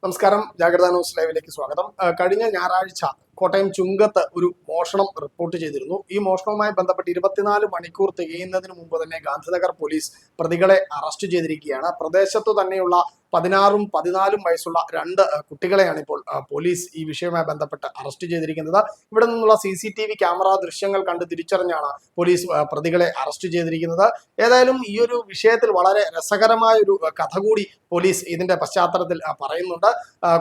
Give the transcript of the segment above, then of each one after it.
നമസ്കാരം. ജാഗ്രത ന്യൂസ് ലൈവിലേക്ക് സ്വാഗതം. കഴിഞ്ഞ ഞായറാഴ്ച കോട്ടയം ചുങ്കത്ത് ഒരു മോഷണം റിപ്പോർട്ട് ചെയ്തിരുന്നു. ഈ മോഷണവുമായി ബന്ധപ്പെട്ട് 24 മണിക്കൂർ തികയുന്നതിന് മുമ്പ് തന്നെ ഗാന്ധിനഗർ പോലീസ് പ്രതികളെ അറസ്റ്റ് ചെയ്തിരിക്കുകയാണ്. പ്രദേശത്തു തന്നെയുള്ള 16ഉം 14ഉം വയസ്സുള്ള 2 കുട്ടികളെയാണ് ഇപ്പോൾ പോലീസ് ഈ വിഷയവുമായി ബന്ധപ്പെട്ട് അറസ്റ്റ് ചെയ്തിരിക്കുന്നത്. ഇവിടെ നിന്നുള്ള CCTV ക്യാമറ ദൃശ്യങ്ങൾ കണ്ട് തിരിച്ചറിഞ്ഞാണ് പോലീസ് പ്രതികളെ അറസ്റ്റ് ചെയ്തിരിക്കുന്നത്. ഏതായാലും ഈ ഒരു വിഷയത്തിൽ വളരെ രസകരമായ ഒരു കഥ കൂടി പോലീസ് ഇതിന്റെ പശ്ചാത്തലത്തിൽ പറയുന്നുണ്ട്.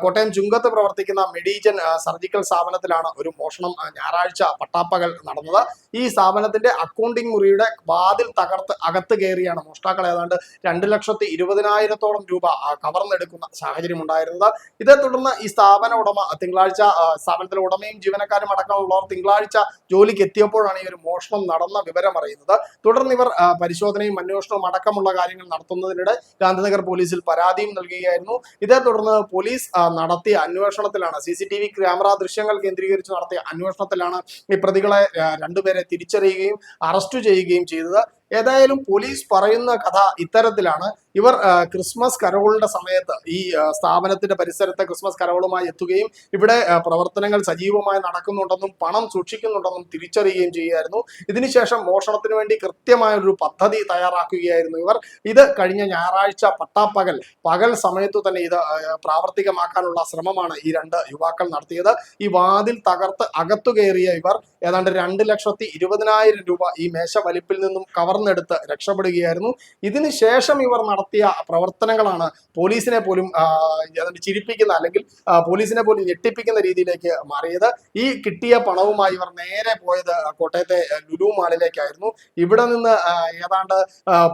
കോട്ടയം ചുങ്കത്ത് പ്രവർത്തിക്കുന്ന മെഡിജൻ സർജിക്കൽ സ്ഥാപനത്തിലാണ് ഒരു മോഷണം ഞായറാഴ്ച പട്ടാപ്പകൽ നടന്നത്. ഈ സ്ഥാപനത്തിന്റെ അക്കൗണ്ടിംഗ് മുറിയുടെ വാതിൽ തകർത്ത് അകത്ത് കയറിയാണ് മോഷ്ടാക്കൾ ഏതാണ്ട് 2,20,000-ഓളം രൂപ കവർന്നെടുക്കുന്ന സാഹചര്യം ഉണ്ടായിരുന്നത്. ഇതേ തുടർന്ന് ഈ സ്ഥാപന ഉടമ തിങ്കളാഴ്ച, സ്ഥാപനത്തിലെ ഉടമയും ജീവനക്കാരും അടക്കമുള്ളവർ തിങ്കളാഴ്ച ജോലിക്ക് എത്തിയപ്പോഴാണ് ഈ ഒരു മോഷണം നടന്ന വിവരം അറിയുന്നത്. തുടർന്ന് ഇവർ പരിശോധനയും അന്വേഷണവും അടക്കമുള്ള കാര്യങ്ങൾ നടത്തുന്നതിനിടെ ഗാന്ധിനഗർ പോലീസിൽ പരാതിയും നൽകുകയായിരുന്നു. ഇതേ തുടർന്ന് പോലീസ് നടത്തിയ അന്വേഷണത്തിലാണ്, CCTV ക്യാമറ ദൃശ്യങ്ങൾ കേന്ദ്രീകരിച്ച് നടത്തിയ അന്വേഷണത്തിലാണ് ഈ പ്രതികളെ 2 പേരെ തിരിച്ചറിയുകയും അറസ്റ്റ് ചെയ്യുകയും ചെയ്തത്. ഏതായാലും പോലീസ് പറയുന്ന കഥ ഇത്തരത്തിലാണ്. ഇവർ ക്രിസ്മസ് കരോളിന്റെ സമയത്ത് ഈ സ്ഥാപനത്തിന്റെ പരിസരത്ത് ക്രിസ്മസ് കരോളുമായി എത്തുകയും ഇവിടെ പ്രവർത്തനങ്ങൾ സജീവമായി നടക്കുന്നുണ്ടെന്നും പണം സൂക്ഷിക്കുന്നുണ്ടെന്നും തിരിച്ചറിയുകയും ചെയ്യുകയായിരുന്നു. ഇതിനുശേഷം മോഷണത്തിന് വേണ്ടി കൃത്യമായ ഒരു പദ്ധതി തയ്യാറാക്കുകയായിരുന്നു ഇവർ. ഇത് കഴിഞ്ഞ ഞായറാഴ്ച പകൽ സമയത്തു തന്നെ ഇത് പ്രാവർത്തികമാക്കാനുള്ള ശ്രമമാണ് ഈ 2 യുവാക്കൾ നടത്തിയത്. ഈ വാതിൽ തകർത്ത് അകത്തു കയറിയ ഇവർ ഏതാണ്ട് 2,20,000 രൂപ ഈ മേശ വലിപ്പിൽ നിന്നും കവർന്നെടുത്ത് രക്ഷപ്പെടുകയായിരുന്നു. ഇതിനുശേഷം ഇവർ നടത്തിയ പ്രവർത്തനങ്ങളാണ് പോലീസിനെ പോലും ചിരിപ്പിക്കുന്ന, അല്ലെങ്കിൽ പോലീസിനെ പോലും ഞെട്ടിപ്പിക്കുന്ന രീതിയിലേക്ക് മാറിയത്. ഈ കിട്ടിയ പണവുമായി ഇവർ നേരെ പോയത് കോട്ടയത്തെ ലുലു മാളിലേക്കായിരുന്നു. ഇവിടെ നിന്ന് ഏതാണ്ട്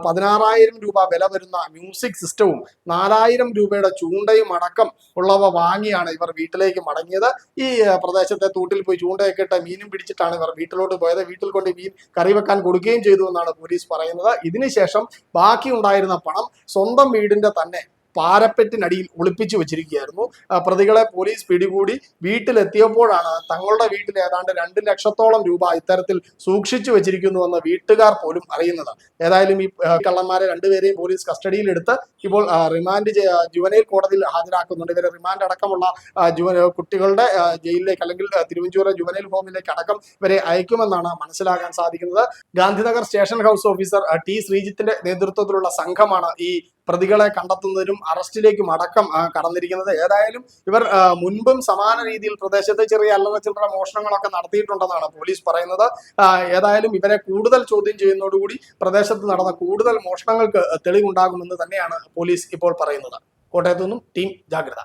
16,000 രൂപ വില വരുന്ന മ്യൂസിക് സിസ്റ്റവും 4,000 രൂപയുടെ ചൂണ്ടയും അടക്കം ഉള്ളവ വാങ്ങിയാണ് ഇവർ വീട്ടിലേക്ക് മടങ്ങിയത്. ഈ പ്രദേശത്തെ തൂട്ടിൽ പോയി ചൂണ്ടയൊക്കെ ഇട്ട് മീനും പിടിച്ചിട്ടാണ് ഇവർ വീട്ടിലോട്ട് പോയത്. വീട്ടിൽ കൊണ്ട് മീൻ കറി വെക്കാൻ കൊടുക്കുകയും ചെയ്തു എന്നാണ് പോലീസ് പറയുന്നത്. ഇതിനുശേഷം ബാക്കി ഉണ്ടായിരുന്ന പണം സ്വന്തം വീടിന്റെ തന്നെ പാരപ്പെറ്റിനടിയിൽ ഒളിപ്പിച്ചു വെച്ചിരിക്കുകയായിരുന്നു. പ്രതികളെ പോലീസ് പിടികൂടി വീട്ടിലെത്തിയപ്പോഴാണ് തങ്ങളുടെ വീട്ടിൽ ഏതാണ്ട് 2 ലക്ഷത്തോളം രൂപ ഇത്തരത്തിൽ സൂക്ഷിച്ചു വെച്ചിരിക്കുന്നുവെന്ന് വീട്ടുകാർ പോലും അറിയുന്നത്. ഏതായാലും ഈ കള്ളന്മാരെ 2 പേരെയും പോലീസ് കസ്റ്റഡിയിലെടുത്ത് ഇപ്പോൾ ജുവനൈൽ കോടതിയിൽ ഹാജരാക്കുന്നുണ്ട്. ഇവരെ റിമാൻഡ് അടക്കമുള്ള കുട്ടികളുടെ ജയിലിലേക്ക്, അല്ലെങ്കിൽ തിരുവഞ്ചൂർ ജുവനൈൽ ഹോമിലേക്ക് അടക്കം ഇവരെ അയക്കുമെന്നാണ് മനസ്സിലാക്കാൻ സാധിക്കുന്നത്. Gandhinagar station house officer T ശ്രീജിത്തിന്റെ നേതൃത്വത്തിലുള്ള സംഘമാണ് ഈ പ്രതികളെ കണ്ടെത്തുന്നതിനും അറസ്റ്റിലേക്കും അടക്കം കടന്നിരിക്കുന്നത്. ഏതായാലും ഇവർ മുൻപും സമാന രീതിയിൽ പ്രദേശത്ത് ചെറിയ അല്ലറ ചില്ലറ മോഷണങ്ങളൊക്കെ നടത്തിയിട്ടുണ്ടെന്നാണ് പോലീസ് പറയുന്നത്. ഏതായാലും ഇവരെ കൂടുതൽ ചോദ്യം ചെയ്യുന്നതോടുകൂടി പ്രദേശത്ത് നടന്ന കൂടുതൽ മോഷണങ്ങൾക്ക് തെളിവുണ്ടാകുമെന്ന് തന്നെയാണ് പോലീസ് ഇപ്പോൾ പറയുന്നത്. കോട്ടയത്തു നിന്നും ടീം ജാഗ്രത.